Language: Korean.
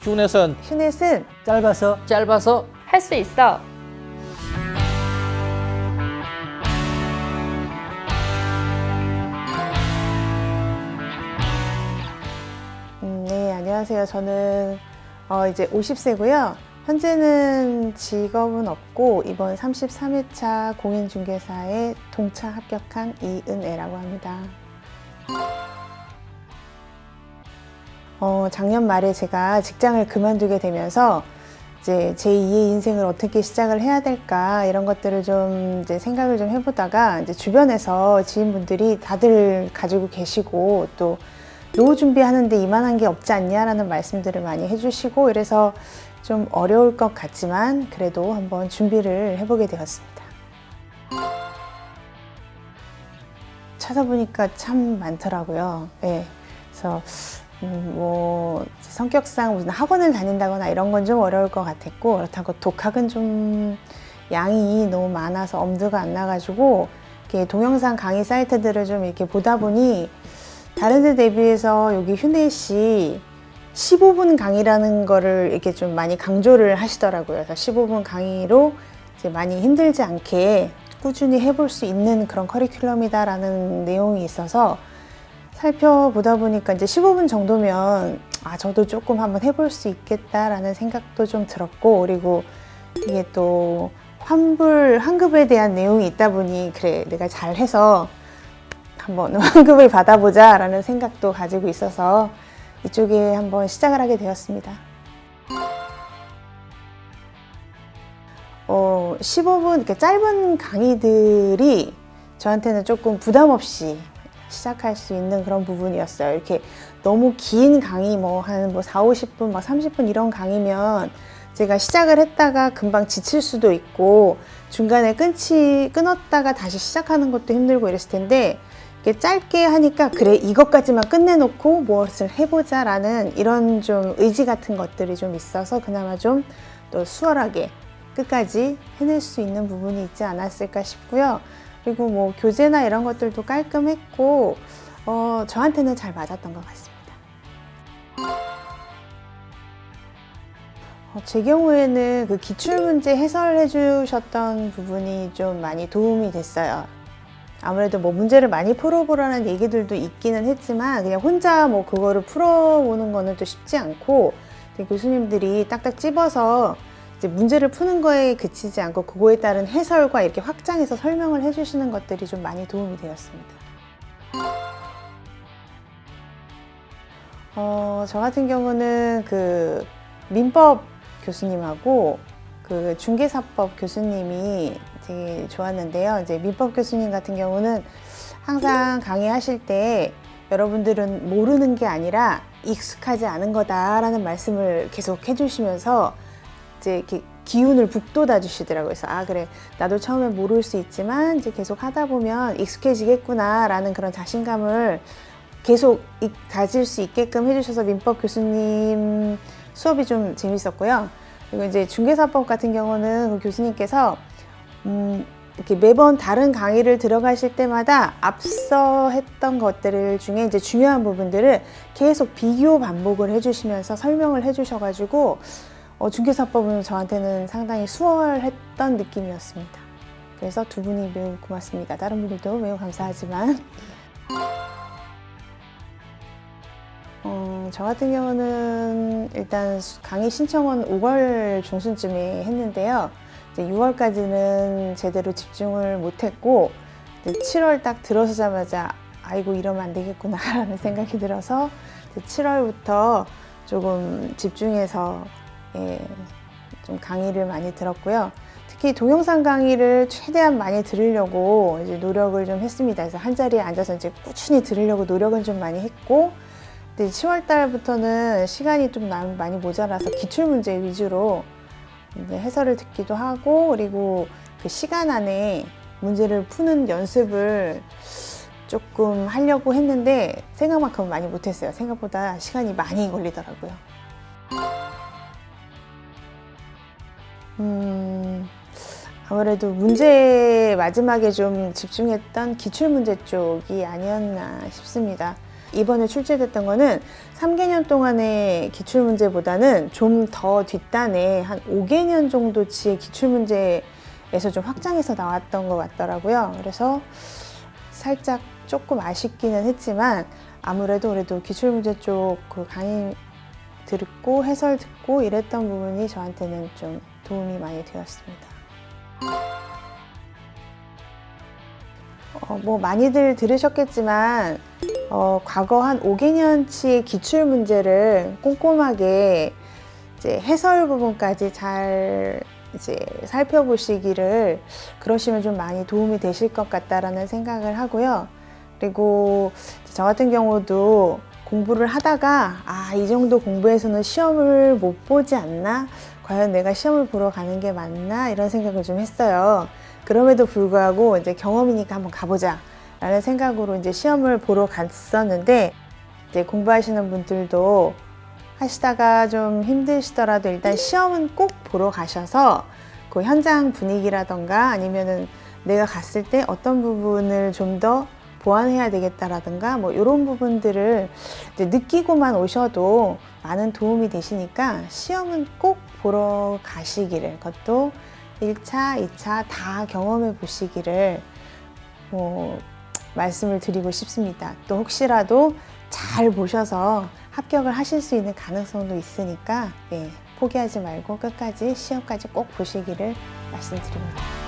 휴넷은 휴넷은 짧아서 할 수 있어. 네, 안녕하세요. 저는 이제 50세고요. 현재는 직업은 없고 이번 33회차 공인중개사에 동차 합격한 이은혜라고 합니다. 작년 말에 제가 직장을 그만두게 되면서 이제 제2의 인생을 어떻게 시작을 해야 될까 이런 것들을 좀 이제 생각을 좀 해보다가 이제 주변에서 지인분들이 다들 가지고 계시고 또 노후 준비하는데 이만한 게 없지 않냐라는 말씀들을 많이 해주시고 이래서 좀 어려울 것 같지만 그래도 한번 준비를 해보게 되었습니다. 찾아보니까 참 많더라고요. 네. 그래서 뭐 성격상 무슨 학원을 다닌다거나 이런 건 좀 어려울 것 같았고 그렇다고 독학은 좀 양이 너무 많아서 엄두가 안 나가지고 이렇게 동영상 강의 사이트들을 좀 이렇게 보다 보니 다른 데 대비해서 여기 휴넷이 15분 강의라는 거를 이렇게 좀 많이 강조를 하시더라고요. 그래서 15분 강의로 이제 많이 힘들지 않게 꾸준히 해볼 수 있는 그런 커리큘럼이다라는 내용이 있어서 살펴보다 보니까 이제 15분 정도면 저도 조금 한번 해볼 수 있겠다라는 생각도 좀 들었고 그리고 이게 또 환급에 대한 내용이 있다 보니 그래 내가 잘해서 한번 환급을 받아보자 라는 생각도 가지고 있어서 이쪽에 한번 시작을 하게 되었습니다. 15분 이렇게 짧은 강의들이 저한테는 조금 부담 없이 시작할 수 있는 그런 부분이었어요. 이렇게 너무 긴 강의 한 4, 50분, 30분 이런 강의면 제가 시작을 했다가 금방 지칠 수도 있고 중간에 끊었다가 다시 시작하는 것도 힘들고 이랬을 텐데 이렇게 짧게 하니까 그래 이것까지만 끝내놓고 무엇을 해보자 라는 이런 좀 의지 같은 것들이 좀 있어서 그나마 좀 또 수월하게 끝까지 해낼 수 있는 부분이 있지 않았을까 싶고요. 그리고 뭐 교재나 이런 것들도 깔끔했고 저한테는 잘 맞았던 것 같습니다. 제 경우에는 그 기출문제 해설해 주셨던 부분이 좀 많이 도움이 됐어요. 아무래도 뭐 문제를 많이 풀어보라는 얘기들도 있기는 했지만 그냥 혼자 뭐 그거를 풀어보는 거는 또 쉽지 않고 교수님들이 딱딱 찝어서 이제 문제를 푸는 거에 그치지 않고 그거에 따른 해설과 이렇게 확장해서 설명을 해주시는 것들이 좀 많이 도움이 되었습니다. 저 같은 경우는 그 민법 교수님하고 그 중개사법 교수님이 되게 좋았는데요. 이제 민법 교수님 같은 경우는 항상 강의하실 때 여러분들은 모르는 게 아니라 익숙하지 않은 거다라는 말씀을 계속 해주시면서 이제 이렇게 기운을 북돋아 주시더라고요. 그래서 그래 나도 처음에 모를 수 있지만 이제 계속 하다 보면 익숙해지겠구나라는 그런 자신감을 계속 가질 수 있게끔 해주셔서 민법 교수님 수업이 좀 재밌었고요. 그리고 이제 중개사법 같은 경우는 그 교수님께서 이렇게 매번 다른 강의를 들어가실 때마다 앞서 했던 것들 중에 이제 중요한 부분들을 계속 비교 반복을 해주시면서 설명을 해주셔가지고 중개사법은 저한테는 상당히 수월했던 느낌이었습니다. 그래서 두 분이 매우 고맙습니다. 다른 분들도 매우 감사하지만 저 같은 경우는 일단 강의 신청은 5월 중순쯤에 했는데요. 이제 6월까지는 제대로 집중을 못했고 7월 딱 들어서자마자 아이고 이러면 안 되겠구나 라는 생각이 들어서 7월부터 조금 집중해서 좀 강의를 많이 들었고요. 특히 동영상 강의를 최대한 많이 들으려고 이제 노력을 좀 했습니다. 그래서 한 자리에 앉아서 이제 꾸준히 들으려고 노력은 좀 많이 했고, 근데 10월 달부터는 시간이 좀 많이 모자라서 기출문제 위주로 이제 해설을 듣기도 하고, 그리고 그 시간 안에 문제를 푸는 연습을 조금 하려고 했는데 생각만큼 많이 못했어요. 생각보다 시간이 많이 걸리더라고요. 아무래도 문제 마지막에 좀 집중했던 기출문제 쪽이 아니었나 싶습니다. 이번에 출제됐던 거는 3개년 동안의 기출문제보다는 좀 더 뒷단에 한 5개년 정도치의 기출문제에서 좀 확장해서 나왔던 것 같더라고요. 그래서 살짝 조금 아쉽기는 했지만 아무래도 그래도 기출문제 쪽 그 강의 듣고 해설 듣고 이랬던 부분이 저한테는 좀 도움이 많이 되었습니다. 뭐 많이들 들으셨겠지만 과거 한 5개년치의 기출 문제를 꼼꼼하게 이제 해설 부분까지 잘 이제 살펴보시기를 그러시면 좀 많이 도움이 되실 것 같다라는 생각을 하고요. 그리고 저 같은 경우도 공부를 하다가 이 정도 공부해서는 시험을 못 보지 않나? 과연 내가 시험을 보러 가는 게 맞나? 이런 생각을 좀 했어요. 그럼에도 불구하고 이제 경험이니까 한번 가보자 라는 생각으로 이제 시험을 보러 갔었는데, 이제 공부하시는 분들도 하시다가 좀 힘드시더라도 일단 시험은 꼭 보러 가셔서 그 현장 분위기라던가 아니면은 내가 갔을 때 어떤 부분을 좀 더 보완해야 되겠다라든가 뭐 이런 부분들을 이제 느끼고만 오셔도 많은 도움이 되시니까 시험은 꼭 보러 가시기를, 그것도 1차, 2차 다 경험해 보시기를 말씀을 드리고 싶습니다. 또 혹시라도 잘 보셔서 합격을 하실 수 있는 가능성도 있으니까 포기하지 말고 끝까지 시험까지 꼭 보시기를 말씀드립니다.